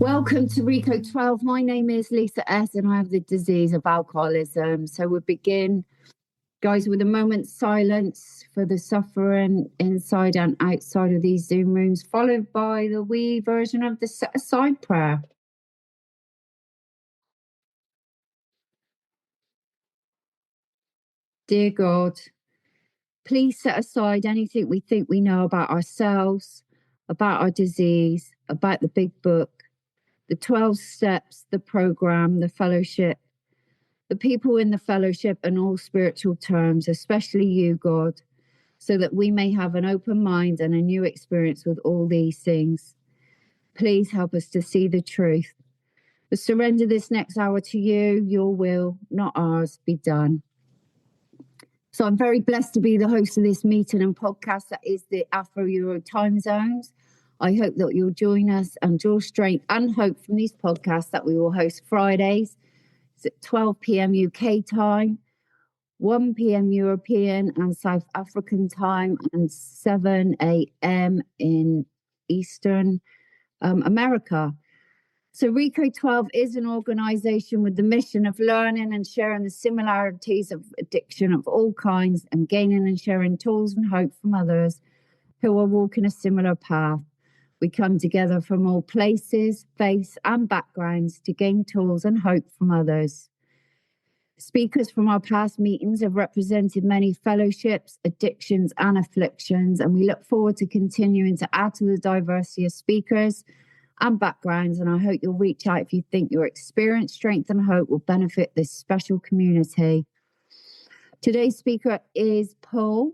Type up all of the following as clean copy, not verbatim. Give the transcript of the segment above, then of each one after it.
Welcome to Rico 12. My name is Lisa S. and I have the disease of alcoholism. So we'll begin, guys, with a moment's silence for the suffering inside and outside of these Zoom rooms, followed by the wee version of the set-aside prayer. Dear God, please set aside anything we think we know about ourselves, about our disease, about the big book, the 12 steps, the program, the fellowship, the people in the fellowship and all spiritual terms, especially you, God, so that we may have an open mind and a new experience with all these things. Please help us to see the truth. We surrender this next hour to you, your will, not ours, be done. So I'm very blessed to be the host of this meeting and podcast that is the Afro-Euro time zones. I hope that you'll join us and draw strength and hope from these podcasts that we will host Fridays. It's at 12 p.m. UK time, 1 p.m. European and South African time, and 7 a.m. in Eastern America. So Rico 12 is an organization with the mission of learning and sharing the similarities of addiction of all kinds and gaining and sharing tools and hope from others who are walking a similar path. We come together from all places, faiths and backgrounds to gain tools and hope from others. Speakers from our past meetings have represented many fellowships, addictions and afflictions, and we look forward to continuing to add to the diversity of speakers and backgrounds, and I hope you'll reach out if you think your experience, strength and hope will benefit this special community. Today's speaker is Paul,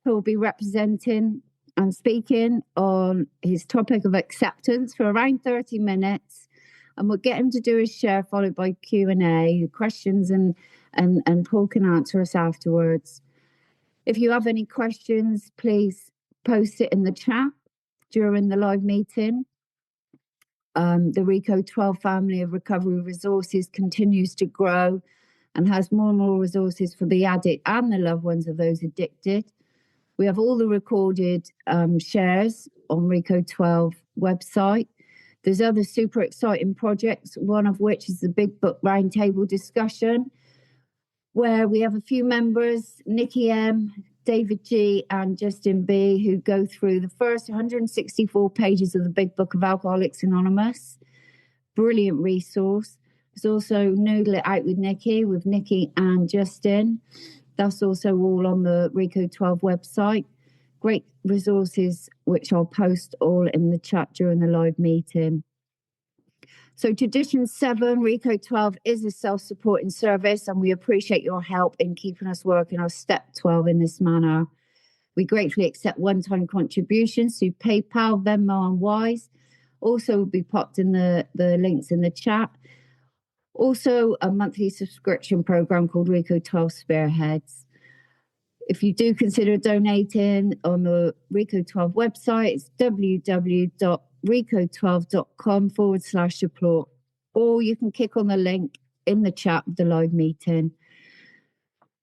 who will be representing and speaking on his topic of acceptance for around 30 minutes, and we'll get him to do his share, followed by Q&A, questions, and Paul can answer us afterwards. If you have any questions, please post it in the chat during the live meeting. The Rico 12 family of recovery resources continues to grow and has more and more resources for the addict and the loved ones of those addicted. We have all the recorded shares on Rico 12 website. There's other super exciting projects, one of which is the Big Book Roundtable discussion, where we have a few members, Nikki M, David G and Justin B, who go through the first 164 pages of the Big Book of Alcoholics Anonymous. Brilliant resource. There's also Noodle It Out with Nikki and Justin. That's also all on the Rico 12 website. Great resources, which I'll post all in the chat during the live meeting. So Tradition 7, Rico 12 is a self-supporting service, and we appreciate your help in keeping us working our Step 12 in this manner. We gratefully accept one-time contributions through PayPal, Venmo and Wise. Also will be popped in the links in the chat. Also a monthly subscription program called Rico 12 Spearheads. If you do consider donating on the Rico 12 website, it's www.rico12.com/support, or you can click on the link in the chat of the live meeting.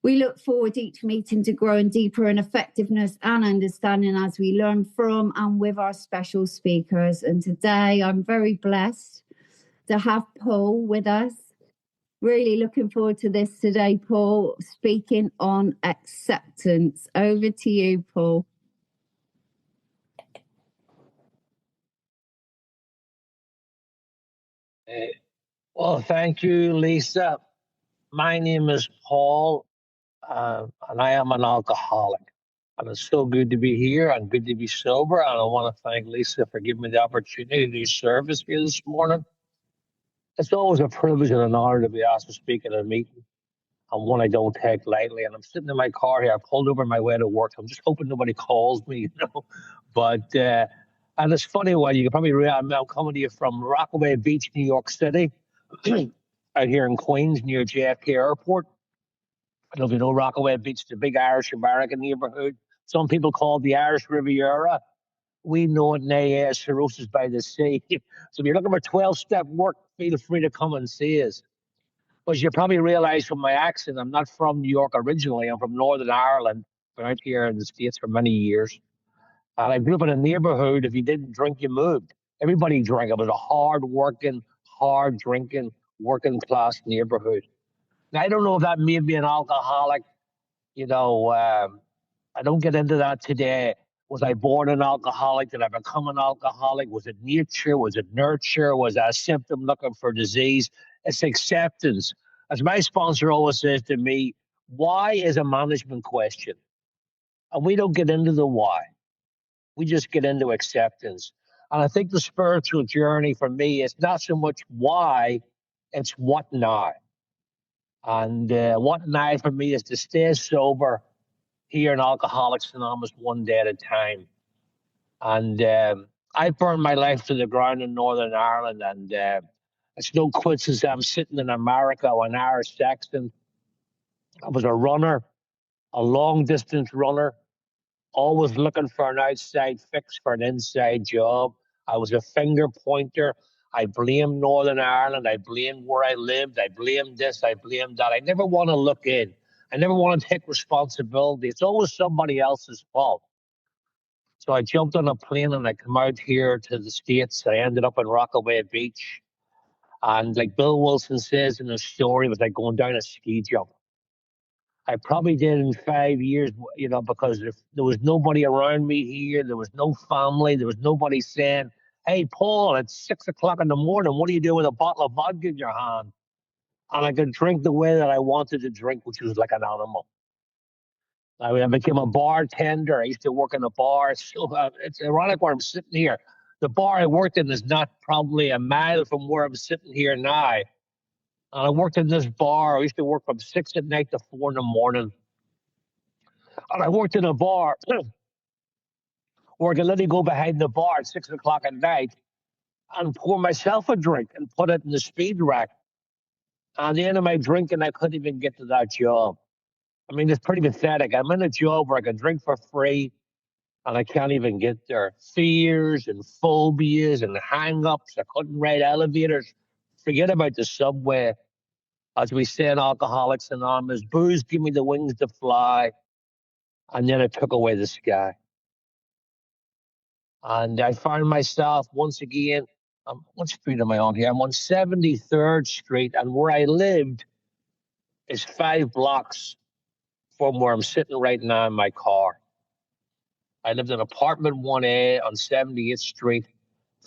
We look forward each meeting to growing deeper in effectiveness and understanding as we learn from and with our special speakers. And today I'm very blessed to have Paul with us. Really looking forward to this today, Paul, speaking on acceptance. Over to you, Paul. Well, thank you, Lisa. My name is Paul, and I am an alcoholic. And it's so good to be here and good to be sober. And I want to thank Lisa for giving me the opportunity to do service here this morning. It's always a privilege and an honor to be asked to speak at a meeting, and one I don't take lightly. And I'm sitting in my car here. I pulled over my way to work. I'm just hoping nobody calls me, But, and it's funny, well, you can probably realize I'm coming to you from Rockaway Beach, New York City, out here in Queens near JFK Airport. I don't know if you know Rockaway Beach, the big Irish American neighborhood. Some people call it the Irish Riviera. We know it in AA as Cirrhosis by the Sea. So if you're looking for 12-step work, feel free to come and see us. But you probably realize from my accent, I'm not from New York originally. I'm from Northern Ireland. Been out here in the States for many years. And I grew up in a neighborhood, if you didn't drink, you moved. Everybody drank. It was a hard-working, hard-drinking, working-class neighborhood. Now, I don't know if that made me an alcoholic. You know, I don't get into that today. Was I born an alcoholic? Did I become an alcoholic? Was it nature? Was it nurture? Was that a symptom looking for disease? It's acceptance. As my sponsor always says to me, why is a management question? And we don't get into the why. We just get into acceptance. And I think the spiritual journey for me is not so much why, it's what now. And what now for me is to stay sober here in Alcoholics Anonymous one day at a time. And I burned my life to the ground in Northern Ireland. And it's no coincidence I'm sitting in America with an Irish accent. I was a runner, a long distance runner, always looking for an outside fix for an inside job. I was a finger pointer. I blamed Northern Ireland. I blamed where I lived. I blamed this. I blamed that. I never want to look in. I never want to take responsibility. It's always somebody else's fault. So I jumped on a plane and I come out here to the States. I ended up in Rockaway Beach. And like Bill Wilson says in his story, it was like going down a ski jump. I probably did in 5 years, you know, because there was nobody around me here. There was no family. There was nobody saying, hey, Paul, it's 6 o'clock in the morning. What do you do with a bottle of vodka in your hand? And I could drink the way that I wanted to drink, which was like an animal. I became a bartender. I used to work in a bar. It's ironic where I'm sitting here. The bar I worked in is not probably a mile from where I'm sitting here now. And I worked in this bar. I used to work from 6 at night to 4 in the morning. And I worked in a bar where I could literally go behind the bar at 6 o'clock at night and pour myself a drink and put it in the speed rack. And at the end of my drinking, I couldn't even get to that job. I mean, it's pretty pathetic. I'm in a job where I can drink for free and I can't even get there. Fears and phobias and hang-ups. I couldn't ride elevators. Forget about the subway. As we say in Alcoholics Anonymous, booze give me the wings to fly. And then it took away the sky. And I found myself once again, what street am I on here? I'm on 73rd Street, and where I lived is 5 blocks from where I'm sitting right now in my car. I lived in apartment 1A on 78th Street,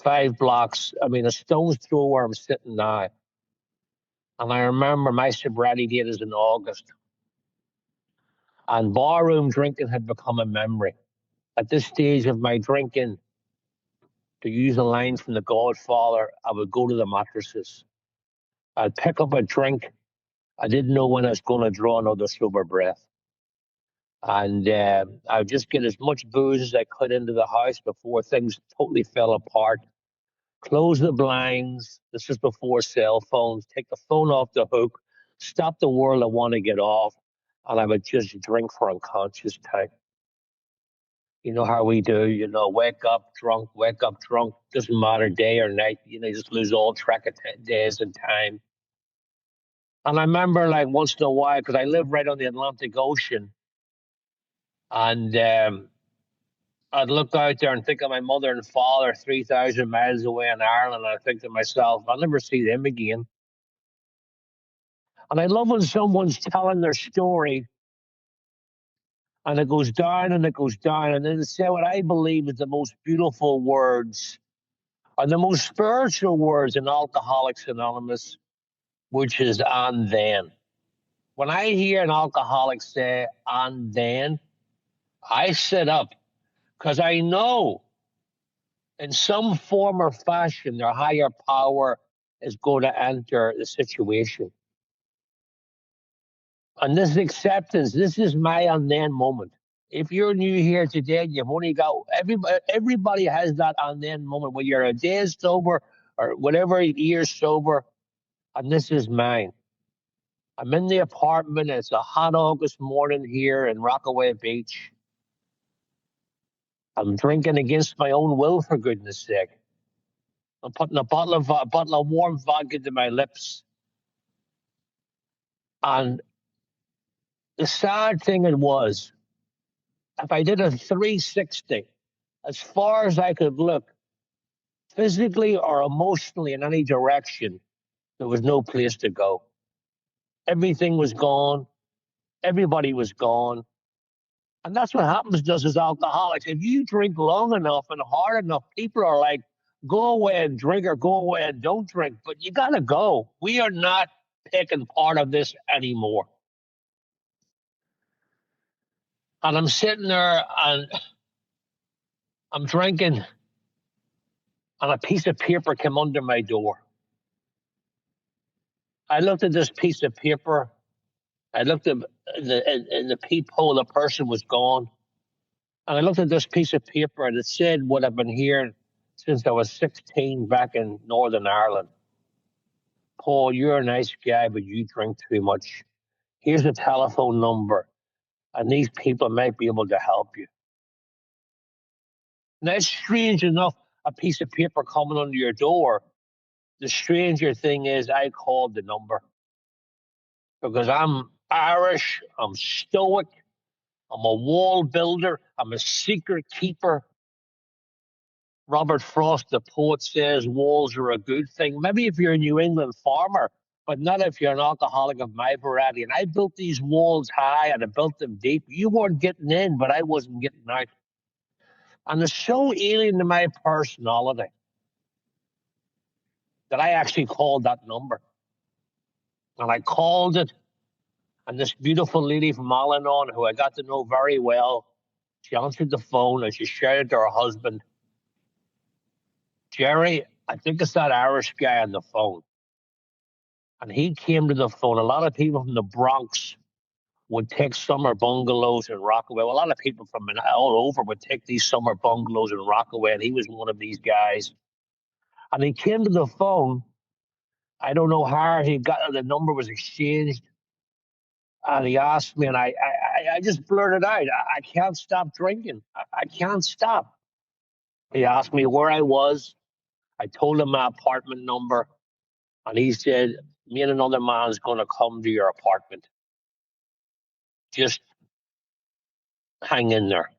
5 blocks. I mean, a stone's throw where I'm sitting now. And I remember my sobriety date is in August. And barroom drinking had become a memory. At this stage of my drinking, to use a line from The Godfather, I would go to the mattresses. I'd pick up a drink. I didn't know when I was going to draw another sober breath. And I would just get as much booze as I could into the house before things totally fell apart. Close the blinds. This is before cell phones. Take the phone off the hook. Stop the world I want to get off. And I would just drink for unconscious time. You know how we do, you know, wake up drunk. Doesn't matter day or night. You know, you just lose all track of days and time. And I remember, like, once in a while, because I live right on the Atlantic Ocean, and I'd look out there and think of my mother and father 3,000 miles away in Ireland, and I think to myself, I'll never see them again. And I love when someone's telling their story, and it goes down and it goes down, and then they say what I believe is the most beautiful words, and the most spiritual words in Alcoholics Anonymous, which is "and then." When I hear an alcoholic say "and then," I sit up because I know in some form or fashion their higher power is going to enter the situation. And this acceptance, this is my and then moment. If you're new here today, you've only got everybody has that and then moment where you're a day sober or whatever years sober, and this is mine. I'm in the apartment. It's a hot August morning here in Rockaway Beach. I'm drinking against my own will, for goodness sake. I'm putting a bottle of warm vodka to my lips. And the sad thing it was, if I did a 360, as far as I could look, physically or emotionally in any direction. There was no place to go. Everything was gone. Everybody was gone. And that's what happens to us as alcoholics. If you drink long enough and hard enough, people are like, go away and drink or go away and don't drink. But you got to go. We are not picking part of this anymore. And I'm sitting there and I'm drinking, and a piece of paper came under my door. I looked at this piece of paper. I looked at in the peephole, the person was gone. And I looked at this piece of paper, and it said what I've been hearing since I was 16 back in Northern Ireland. Paul, you're a nice guy, but you drink too much. Here's a telephone number, and these people might be able to help you. Now, it's strange enough, a piece of paper coming under your door. The stranger thing is I called the number because I'm Irish, I'm stoic, I'm a wall builder, I'm a secret keeper. Robert Frost, the poet, says walls are a good thing. Maybe if you're a New England farmer, but not if you're an alcoholic of my variety. And I built these walls high and I built them deep. You weren't getting in, but I wasn't getting out. And it's so alien to my personality that I actually called that number. And I called it, and this beautiful lady from Al-Anon, who I got to know very well, she answered the phone and she shouted to her husband, Jerry, I think it's that Irish guy on the phone. And he came to the phone. A lot of people from the Bronx would take summer bungalows in Rockaway. Well, a lot of people from all over would take these summer bungalows in Rockaway, and he was one of these guys. And he came to the phone. I don't know how he got the number was exchanged, and he asked me, and I just blurted out, I can't stop drinking. I can't stop. He asked me where I was. I told him my apartment number, and he said, me and another man's going to come to your apartment. Just hang in there.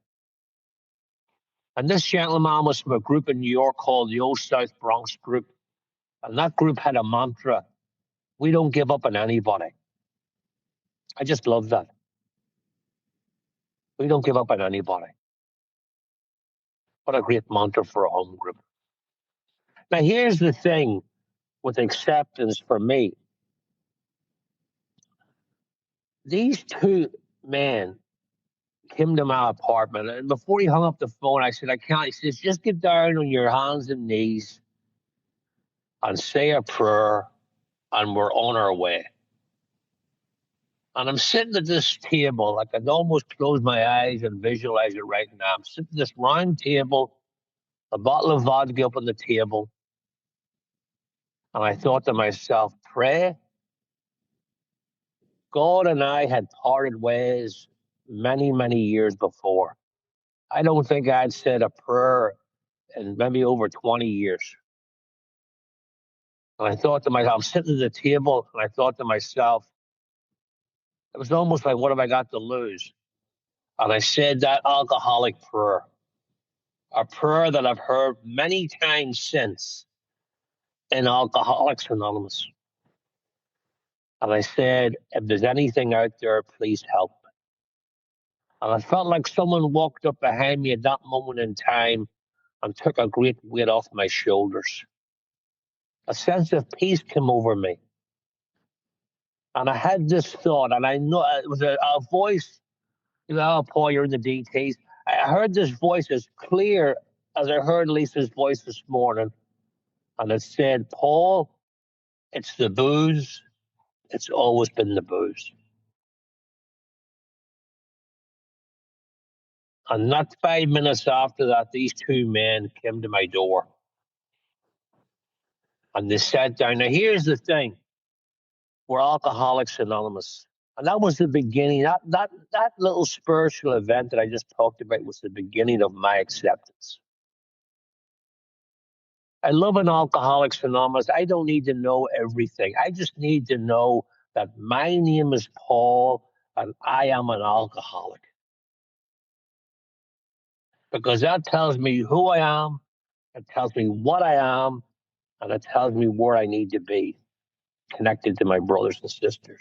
And this gentleman was from a group in New York called the Old South Bronx Group. And that group had a mantra, we don't give up on anybody. I just love that. We don't give up on anybody. What a great mantra for a home group. Now, here's the thing with acceptance for me. These two men came to my apartment, and before he hung up the phone, I said, I can't. He says, just get down on your hands and knees and say a prayer, and we're on our way. And I'm sitting at this table. I can almost close my eyes and visualize it right now. I'm sitting at this round table, a bottle of vodka up on the table. And I thought to myself, pray. God and I had parted ways many, many years before. I don't think I'd said a prayer in maybe over 20 years. And I thought to myself, I'm sitting at the table, and I thought to myself, it was almost like, what have I got to lose? And I said that alcoholic prayer, a prayer that I've heard many times since in Alcoholics Anonymous. And I said, if there's anything out there, please help. And I felt like someone walked up behind me at that moment in time and took a great weight off my shoulders. A sense of peace came over me. And I had this thought, and I know it was a voice, oh, Paul, you're in the details. I heard this voice as clear as I heard Lisa's voice this morning. And it said, Paul, it's the booze. It's always been the booze. And not 5 minutes after that, these two men came to my door. And they sat down. Now, here's the thing. We're Alcoholics Anonymous. And that was the beginning. That little spiritual event that I just talked about was the beginning of my acceptance. I love an Alcoholics Anonymous. I don't need to know everything. I just need to know that my name is Paul and I am an alcoholic. Because that tells me who I am, It tells me what I am, and it tells me where I need to be, connected to my brothers and sisters.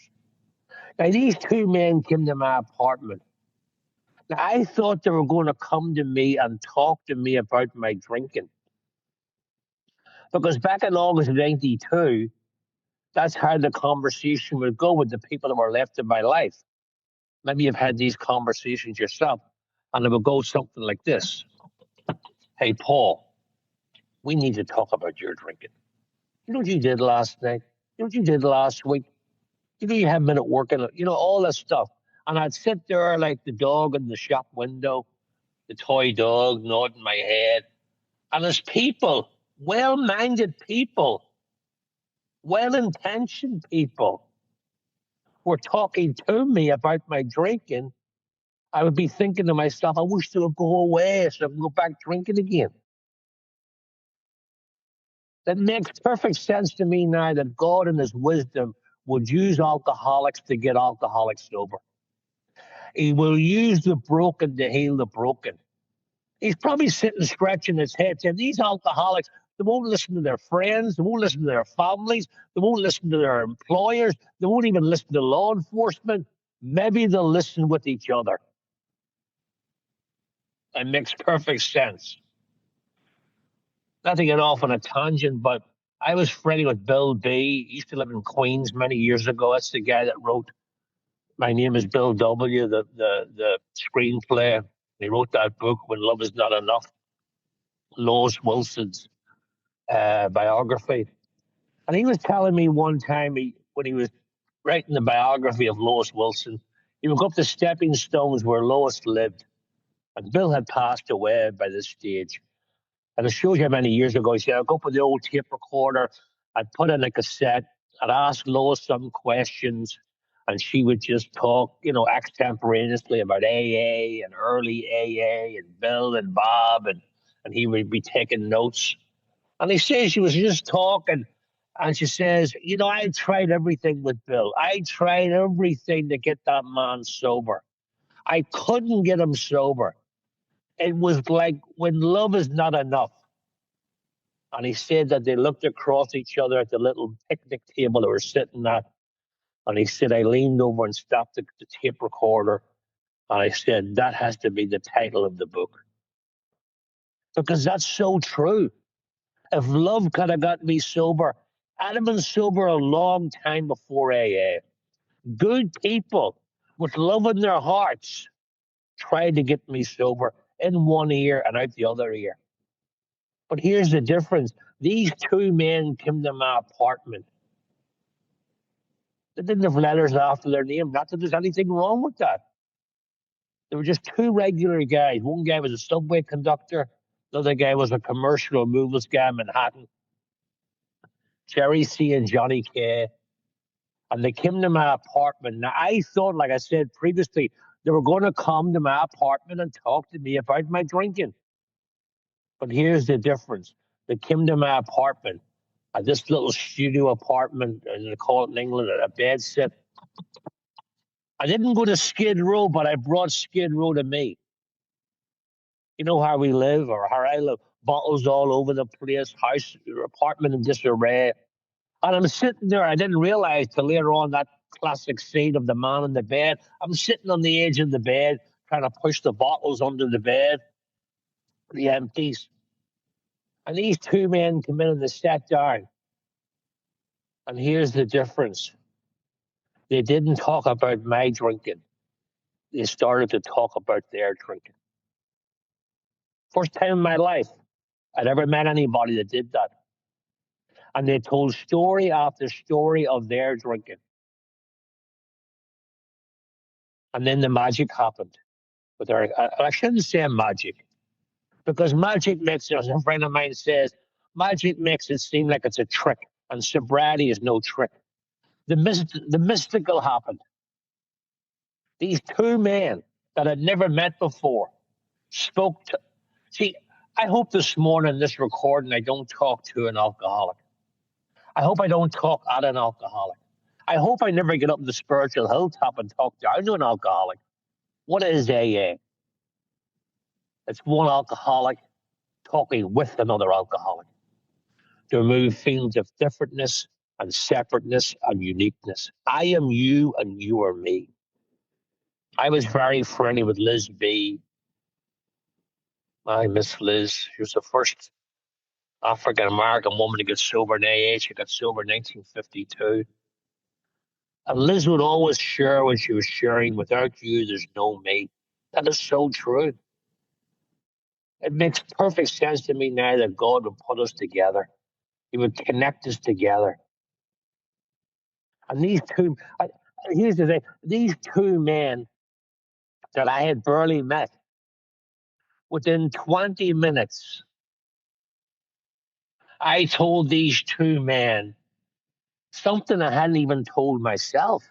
Now, these two men came to my apartment. Now, I thought they were going to come to me and talk to me about my drinking. Because back in August of 92, that's how the conversation would go with the people that were left in my life. Maybe you've had these conversations yourself, and it would go something like this. Hey, Paul, we need to talk about your drinking. You know what you did last night? You know what you did last week? You know you haven't been at work, and all that stuff. And I'd sit there like the dog in the shop window, the toy dog nodding my head. And there's people, well-minded people, well-intentioned people, were talking to me about my drinking. I would be thinking to myself, I wish they would go away so I can go back drinking again. That makes perfect sense to me now that God in his wisdom would use alcoholics to get alcoholics sober. He will use the broken to heal the broken. He's probably sitting scratching his head saying, these alcoholics, they won't listen to their friends, they won't listen to their families, they won't listen to their employers, they won't even listen to law enforcement. Maybe they'll listen with each other. It makes perfect sense. Not to get off on a tangent, but I was friendly with Bill B. He used to live in Queens many years ago. That's the guy that wrote My Name is Bill W., the screenplay. He wrote that book, When Love Is Not Enough, Lois Wilson's biography. And he was telling me one time when he was writing the biography of Lois Wilson, he would go up the stepping stones where Lois lived. And Bill had passed away by this stage. And it shows you how many years ago he said, I'd go up with the old tape recorder, I'd put in a cassette, I'd ask Lois some questions, and she would just talk, extemporaneously about AA and early AA and Bill and Bob, and he would be taking notes. And he says she was just talking, and she says, I tried everything with Bill. I tried everything to get that man sober. I couldn't get him sober. It was like when love is not enough. And he said that they looked across each other at the little picnic table they were sitting at. And he said, I leaned over and stopped the tape recorder. And I said, that has to be the title of the book. Because that's so true. If love could have got me sober, I'd have been sober a long time before AA. Good people with love in their hearts tried to get me sober in one ear and out the other ear. But here's the difference. These two men came to my apartment. They didn't have letters after their name. Not that there's anything wrong with that. They were just two regular guys. One guy was a subway conductor. The other guy was a commercial removals guy in Manhattan. Jerry C. and Johnny K. And they came to my apartment. Now, I thought, like I said previously, they were going to come to my apartment and talk to me about my drinking. But here's the difference. They came to my apartment, at this little studio apartment, and they call it in England a bed sit. I didn't go to Skid Row, but I brought Skid Row to me. You know how we live, or how I live. Bottles all over the place, house, apartment in disarray. And I'm sitting there. I didn't realize till later on that classic scene of the man in the bed. I'm sitting on the edge of the bed, trying to push the bottles under the bed, the empties. And these two men come in and they sat down. And here's the difference. They didn't talk about my drinking. They started to talk about their drinking. First time in my life I'd ever met anybody that did that. And they told story after story of their drinking. And then the magic happened. With her, I shouldn't say magic, because magic makes, as a friend of mine says, magic makes it seem like it's a trick, and sobriety is no trick. The mystical happened. These two men that I'd never met before spoke to. See, I hope this morning, this recording, I don't talk to an alcoholic. I hope I don't talk at an alcoholic. I hope I never get up in the spiritual hilltop and talk down to an alcoholic. What is AA? It's one alcoholic talking with another alcoholic, to remove feelings of differentness and separateness and uniqueness. I am you and you are me. I was very friendly with Liz B. I miss Liz. She was the first African American woman to get sober in AA. She got sober in 1952. And Liz would always share when she was sharing, without you, there's no me. That is so true. It makes perfect sense to me now that God would put us together. He would connect us together. And here's the thing, these two men that I had barely met, within 20 minutes, I told these two men something I hadn't even told myself.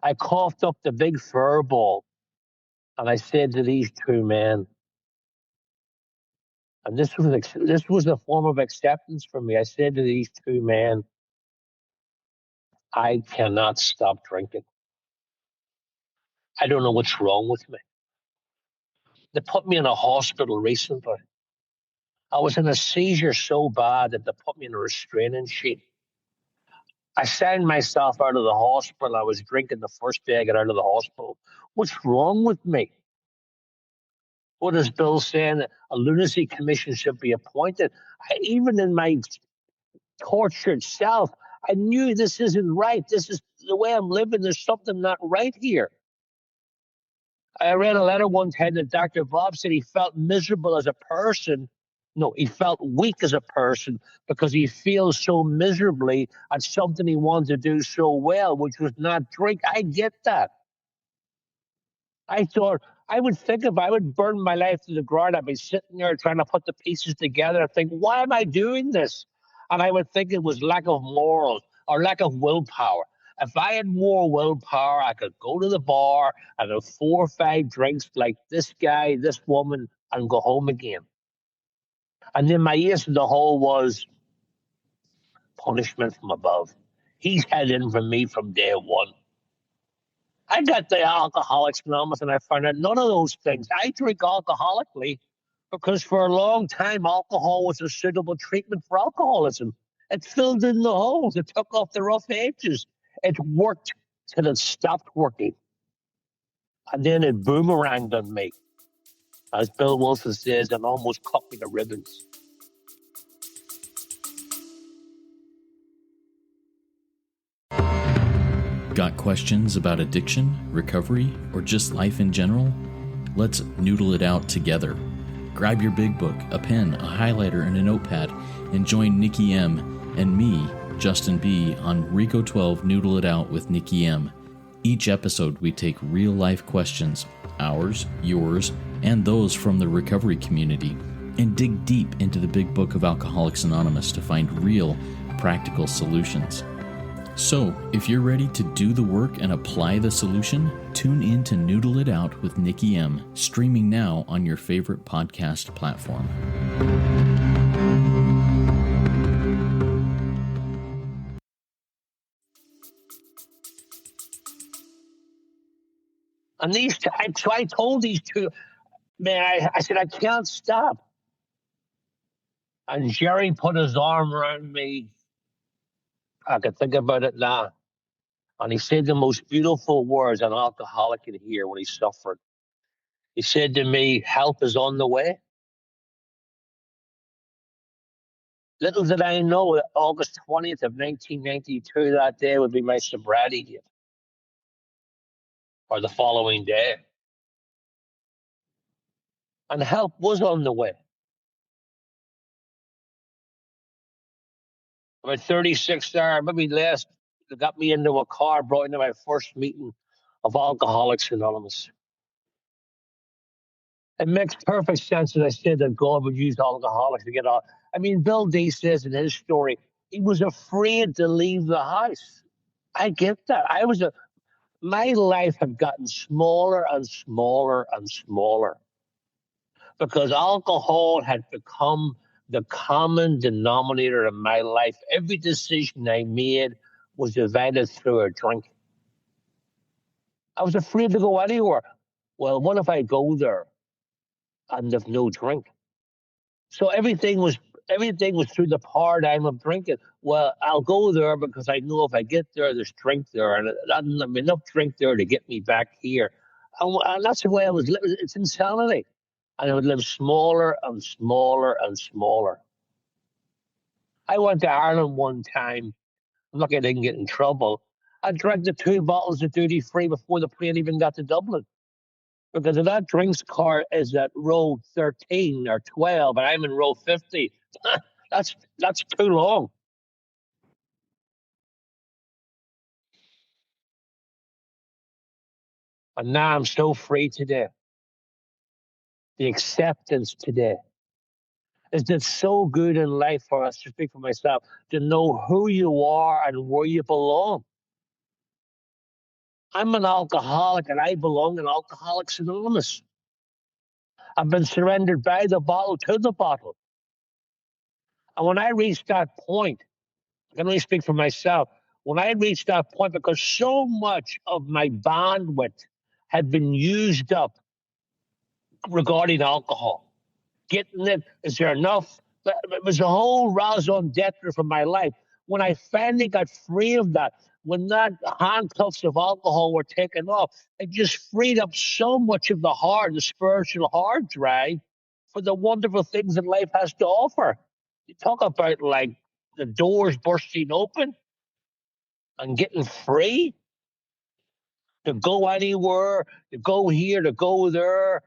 I coughed up the big furball and I said to these two men, and this was a form of acceptance for me. I said to these two men, I cannot stop drinking. I don't know what's wrong with me. They put me in a hospital recently. I was in a seizure so bad that they put me in a restraining sheet. I signed myself out of the hospital. I was drinking the first day I got out of the hospital. What's wrong with me? What is Bill saying? A lunacy commission should be appointed. Even in my tortured self, I knew this isn't right. This is the way I'm living. There's something not right here. I read a letter one time that Dr. Bob said he felt miserable as a person. No, he felt weak as a person because he feels so miserably at something he wanted to do so well, which was not drink. I get that. I thought, I would think if I would burn my life to the ground, I'd be sitting there trying to put the pieces together and think, why am I doing this? And I would think it was lack of morals or lack of willpower. If I had more willpower, I could go to the bar and have 4 or 5 drinks like this guy, this woman, and go home again. And then my ace in the hole was punishment from above. He's had in from me from day one. I got the Alcoholics Anonymous and I found out none of those things. I drink alcoholically because for a long time, alcohol was a suitable treatment for alcoholism. It filled in the holes. It took off the rough edges. It worked till it stopped working. And then it boomeranged on me. As Bill Wilson says, and almost cut me to ribbons. Got questions about addiction, recovery, or just life in general? Let's noodle it out together. Grab your big book, a pen, a highlighter, and a notepad, and join Nikki M and me, Justin B, on Rico 12 Noodle It Out with Nikki M. Each episode, we take real-life questions, ours, yours, and those from the recovery community, and dig deep into the big book of Alcoholics Anonymous to find real, practical solutions. So, if you're ready to do the work and apply the solution, tune in to Noodle It Out with Nikki M, streaming now on your favorite podcast platform. And so I told these two, man, I said, I can't stop. And Jerry put his arm around me. I could think about it now. And he said the most beautiful words an alcoholic could hear when he suffered. He said to me, help is on the way. Little did I know that August 20th of 1992, that day would be my sobriety date. Or the following day. And help was on the way. About 36 hours, maybe less, they got me into a car, brought into my first meeting of Alcoholics Anonymous. It makes perfect sense that I said that God would use alcoholics to get out. I mean, Bill D says in his story, he was afraid to leave the house. I get that. My life had gotten smaller and smaller and smaller because alcohol had become the common denominator in my life. Every decision I made was divided through a drink. I was afraid to go anywhere. Well, what if I go there and there's no drink? So everything was through the paradigm of drinking. Well, I'll go there because I know if I get there, there's drink there, and there's enough drink there to get me back here. And that's the way I was living. It's insanity. And I would live smaller and smaller and smaller. I went to Ireland one time. I'm lucky I didn't get in trouble. I drank the 2 bottles of duty free before the plane even got to Dublin. Because if that drinks car is at row 13 or 12 and I'm in row 50, that's too long. And now I'm so free today. The acceptance today is that so good in life for us, to speak for myself, to know who you are and where you belong. I'm an alcoholic and I belong in Alcoholics Anonymous. I've been surrendered by the bottle to the bottle. And when I reached that point, I can only speak for myself, when I reached that point, because so much of my bandwidth had been used up regarding alcohol, getting it, is there enough? It was a whole raison d'etre for my life. When I finally got free of that, when that handcuffs of alcohol were taken off, it just freed up so much of the spiritual hard drive for the wonderful things that life has to offer. You talk about like the doors bursting open and getting free to go anywhere, to go here, to go there.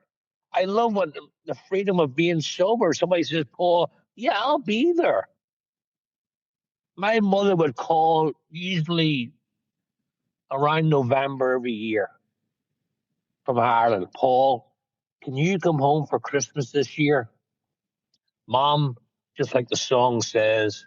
I love when the freedom of being sober. Somebody says, Paul, yeah, I'll be there. My mother would call usually around November every year from Ireland. Paul, can you come home for Christmas this year? Mom, just like the song says,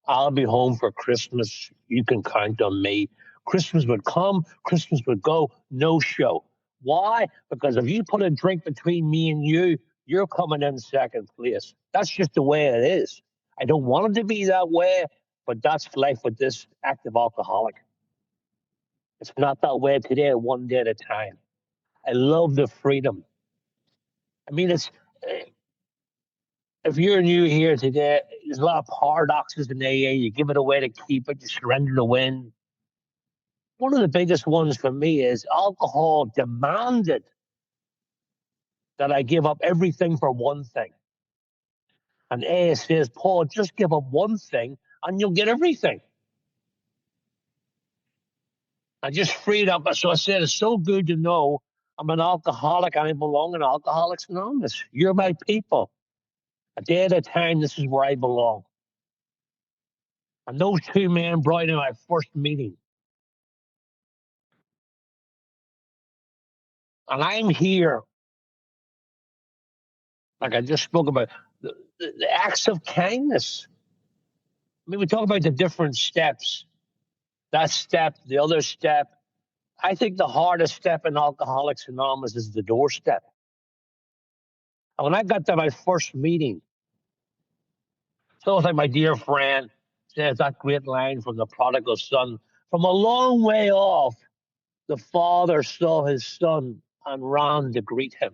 I'll be home for Christmas. You can count on me. Christmas would come, Christmas would go, no show. Why? Because if you put a drink between me and you, you're coming in second place. That's just the way it is. I don't want it to be that way, but that's life with this active alcoholic. It's not that way today, one day at a time. I love the freedom. I mean, if you're new here today, there's a lot of paradoxes in AA. You give it away to keep it, you surrender to win. One of the biggest ones for me is alcohol demanded that I give up everything for one thing. And AA says, Paul, just give up one thing and you'll get everything. I just freed up. So I said, it's so good to know I'm an alcoholic and I belong in Alcoholics Anonymous. You're my people. A day at a time, this is where I belong. And those 2 men brought in my first meeting. And I'm here, like I just spoke about, the acts of kindness. I mean, we talk about the different steps. That step, the other step. I think the hardest step in Alcoholics Anonymous is the doorstep. And when I got to my first meeting, so it was like my dear friend says that great line from the prodigal son. From a long way off, the father saw his son and ran to greet him.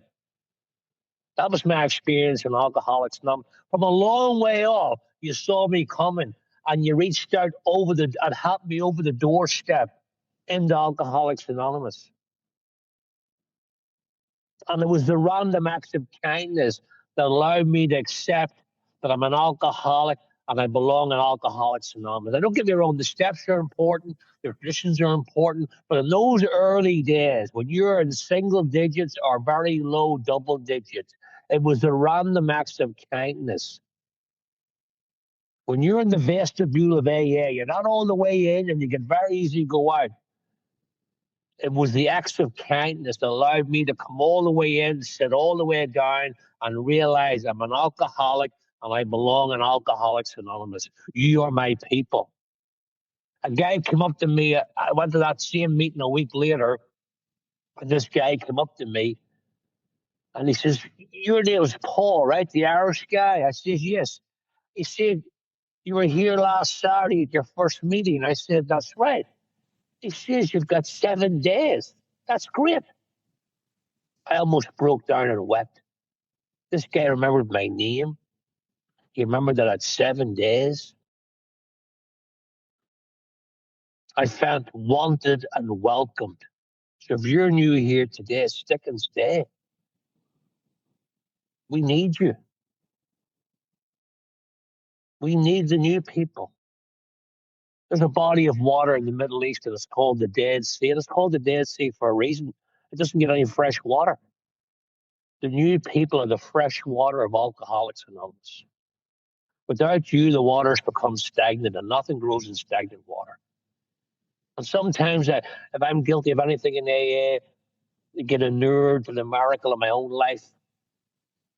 That was my experience in Alcoholics Anonymous. From a long way off, you saw me coming and you reached out and helped me over the doorstep into Alcoholics Anonymous. And it was the random acts of kindness that allowed me to accept that I'm an alcoholic and I belong in Alcoholics Anonymous. Now, don't get me wrong, the steps are important, the traditions are important, but in those early days, when you're in single digits or very low double digits, it was the random acts of kindness. When you're in the vestibule of AA, you're not all the way in and you can very easily go out. It was the acts of kindness that allowed me to come all the way in, sit all the way down, and realize I'm an alcoholic and I belong in Alcoholics Anonymous. You are my people. A guy came up to me. I went to that same meeting a week later, and this guy came up to me, and he says, your name is Paul, right? The Irish guy? I says, yes. He said, you were here last Saturday at your first meeting. I said, that's right. He says, you've got 7 days. That's great. I almost broke down and wept. This guy remembered my name. You remember that at 7 days, I felt wanted and welcomed. So if you're new here today, stick and stay. We need you. We need the new people. There's a body of water in the Middle East and it's called the Dead Sea. And it's called the Dead Sea for a reason. It doesn't get any fresh water. The new people are the fresh water of Alcoholics Anonymous. Without you, the waters become stagnant and nothing grows in stagnant water. And sometimes if I'm guilty of anything in AA, I get inured to the miracle of my own life.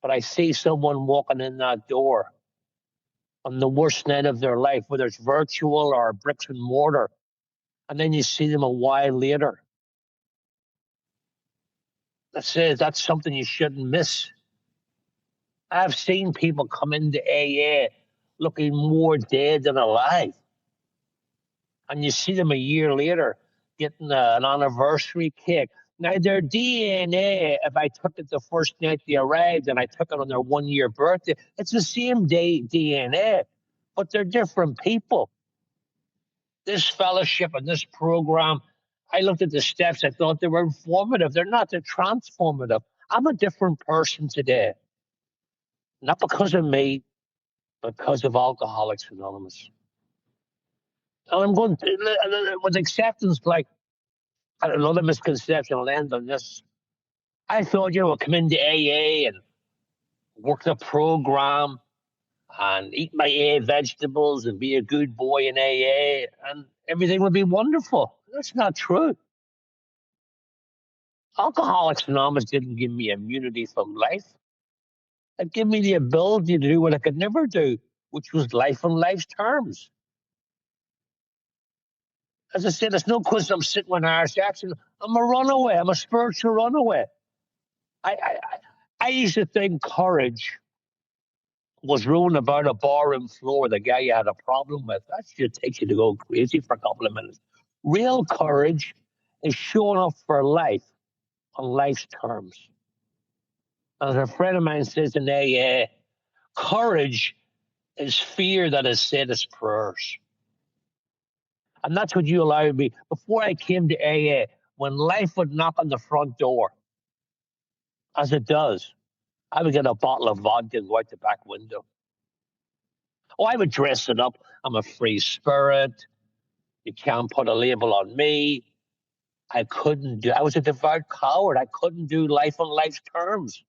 But I see someone walking in that door on the worst night of their life, whether it's virtual or bricks and mortar, and then you see them a while later. That says that's something you shouldn't miss. I've seen people come into AA looking more dead than alive. And you see them a year later getting an anniversary cake. Now, their DNA, if I took it the first night they arrived and I took it on their 1 year birthday, it's the same DNA, but they're different people. This fellowship and this program, I looked at the steps, I thought they were informative. They're not, they're transformative. I'm a different person today. Not because of me, but because of Alcoholics Anonymous. And I'm going to, with acceptance, like, another misconception, I'll end on this. I thought, I'd come into AA and work the program and eat my AA vegetables and be a good boy in AA and everything would be wonderful. That's not true. Alcoholics Anonymous didn't give me immunity from life. It gave me the ability to do what I could never do, which was life on life's terms. As I said, it's no question I'm sitting with Irish accent. I'm a runaway. I'm a spiritual runaway. I used to think courage was rolling about a barroom floor, the guy you had a problem with. That should take you to go crazy for a couple of minutes. Real courage is showing up for life on life's terms. As a friend of mine says in AA, courage is fear that has said its prayers. And that's what you allowed me. Before I came to AA, when life would knock on the front door, as it does, I would get a bottle of vodka and go out the back window. Oh, I would dress it up. I'm a free spirit. You can't put a label on me. I was a devout coward. I couldn't do life on life's terms.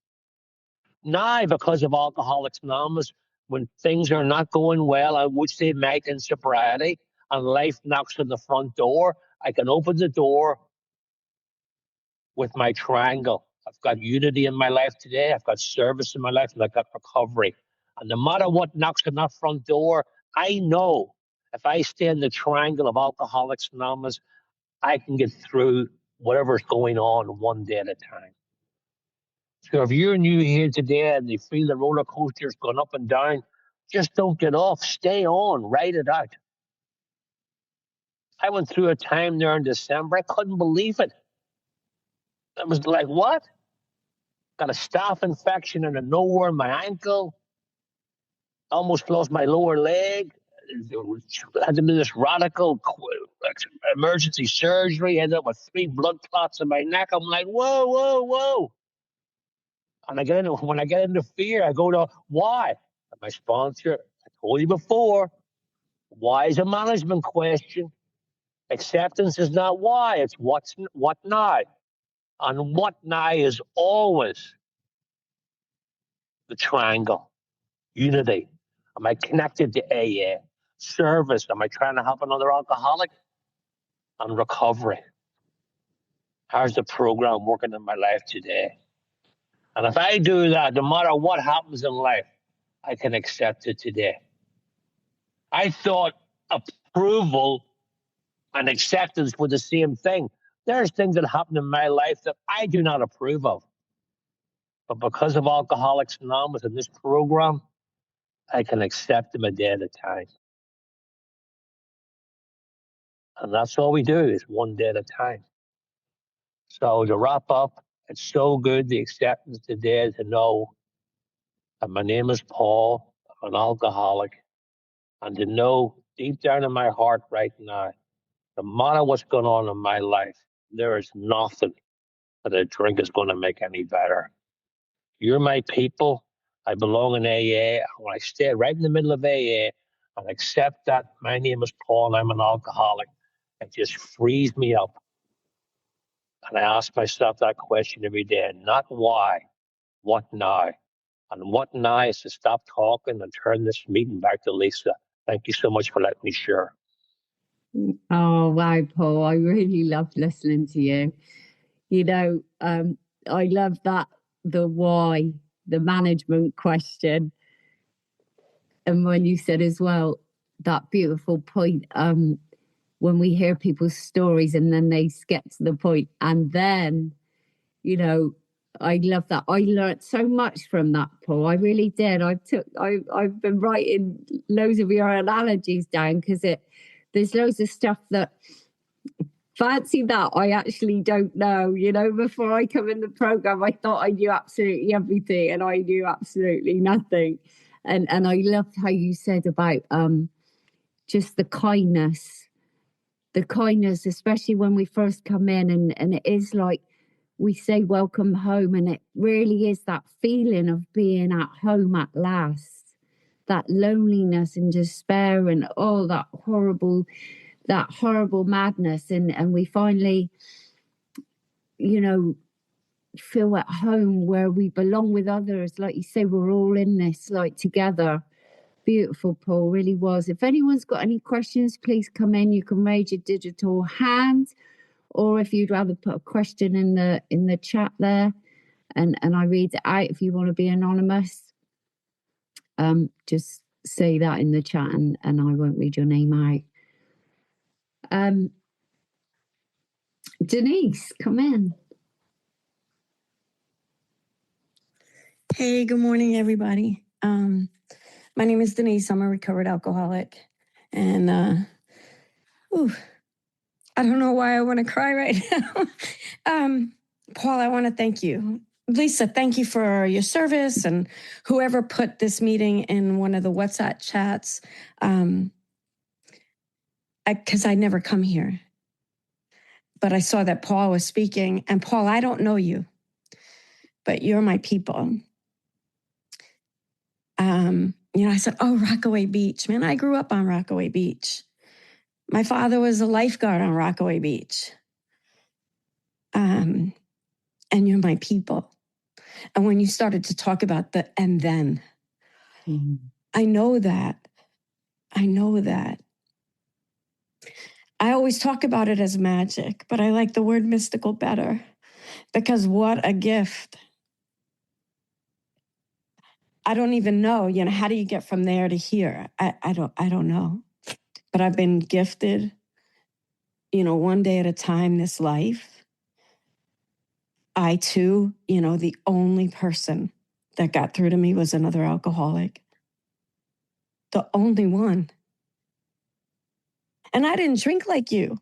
Now, because of Alcoholics Anonymous, when things are not going well, which they might in sobriety, and life knocks on the front door, I can open the door with my triangle. I've got unity in my life today. I've got service in my life, and I've got recovery. And no matter what knocks on that front door, I know if I stay in the triangle of Alcoholics Anonymous, I can get through whatever's going on one day at a time. So if you're new here today and you feel the roller coaster's going up and down, just don't get off. Stay on. Ride it out. I went through a time there in December. I couldn't believe it. I was like, what? Got a staph infection and a nowhere in my ankle. Almost lost my lower leg. Had to do this radical emergency surgery. Ended up with 3 blood clots in my neck. I'm like, whoa, whoa, whoa. And when I get into fear, I go to why? And my sponsor, I told you before, why is a management question. Acceptance is not why, it's what now. And what now is always the triangle. Unity. Am I connected to AA? Service. Am I trying to help another alcoholic? And recovery. How's the program working in my life today? And if I do that, no matter what happens in life, I can accept it today. I thought approval and acceptance were the same thing. There's things that happen in my life that I do not approve of. But because of Alcoholics Anonymous and this program, I can accept them a day at a time. And that's all we do is one day at a time. So to wrap up, it's so good, the acceptance today, to know that my name is Paul, an alcoholic, and to know deep down in my heart right now, no matter what's going on in my life, there is nothing that a drink is going to make any better. You're my people. I belong in AA. And when I stay right in the middle of AA and accept that my name is Paul and I'm an alcoholic, it just frees me up. And I ask myself that question every day, not why, what now? And what now is to stop talking and turn this meeting back to Lisa. Thank you so much for letting me share. Oh, wow, Paul. I really love listening to you. You know, I love that, the why, the management question. And when you said as well, that beautiful point, when we hear people's stories and then they get to the point, and then, you know, I love that. I learned so much from that, Paul. I really did. I've been writing loads of your analogies down because there's loads of stuff that fancy that I actually don't know. You know, before I come in the program, I thought I knew absolutely everything, and I knew absolutely nothing. And I loved how you said about just the kindness, especially when we first come in, and it is like we say welcome home, and it really is that feeling of being at home at last, that loneliness and despair and all that horrible madness, and we finally, you know, feel at home where we belong with others. Like you say, we're all in this, like, together. Beautiful, Paul, really was. If anyone's got any questions, please come in. You can raise your digital hand, or if you'd rather put a question in the chat there, and I read it out. If you want to be anonymous, just say that in the chat, and I won't read your name out. Denise, come in. Hey, good morning, everybody. My name is Denise. I'm a recovered alcoholic. And I don't know why I want to cry right now. Paul, I want to thank you. Lisa, thank you for your service, and whoever put this meeting in one of the WhatsApp chats, because I never come here. But I saw that Paul was speaking. And Paul, I don't know you, but you're my people. You know, I said, oh, Rockaway Beach. Man, I grew up on Rockaway Beach. My father was a lifeguard on Rockaway Beach. And you're my people. And when you started to talk about the and then, I know that. I always talk about it as magic, but I like the word mystical better, because what a gift. I don't even know, you know, how do you get from there to here? I don't know. But I've been gifted, you know, one day at a time this life. I too, you know, the only person that got through to me was another alcoholic. The only one. And I didn't drink like you.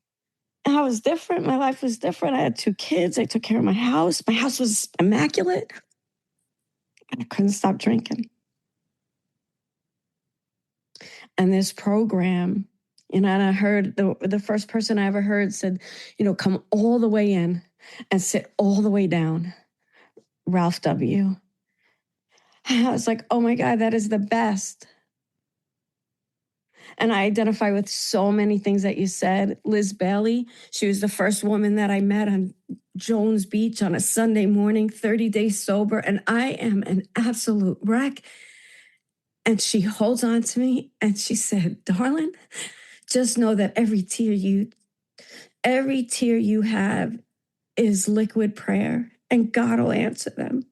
And I was different. My life was different. I had 2 kids. I took care of my house. My house was immaculate. And I couldn't stop drinking. And this program, you know, and I heard the first person I ever heard said, you know, come all the way in and sit all the way down. Ralph W. And I was like, oh my God, that is the best. And I identify with so many things that you said. Liz Bailey, she was the first woman that I met on Jones Beach on a Sunday morning, 30 days sober, and I am an absolute wreck. And she holds on to me and she said, darling, just know that every tear you have is liquid prayer, and God will answer them.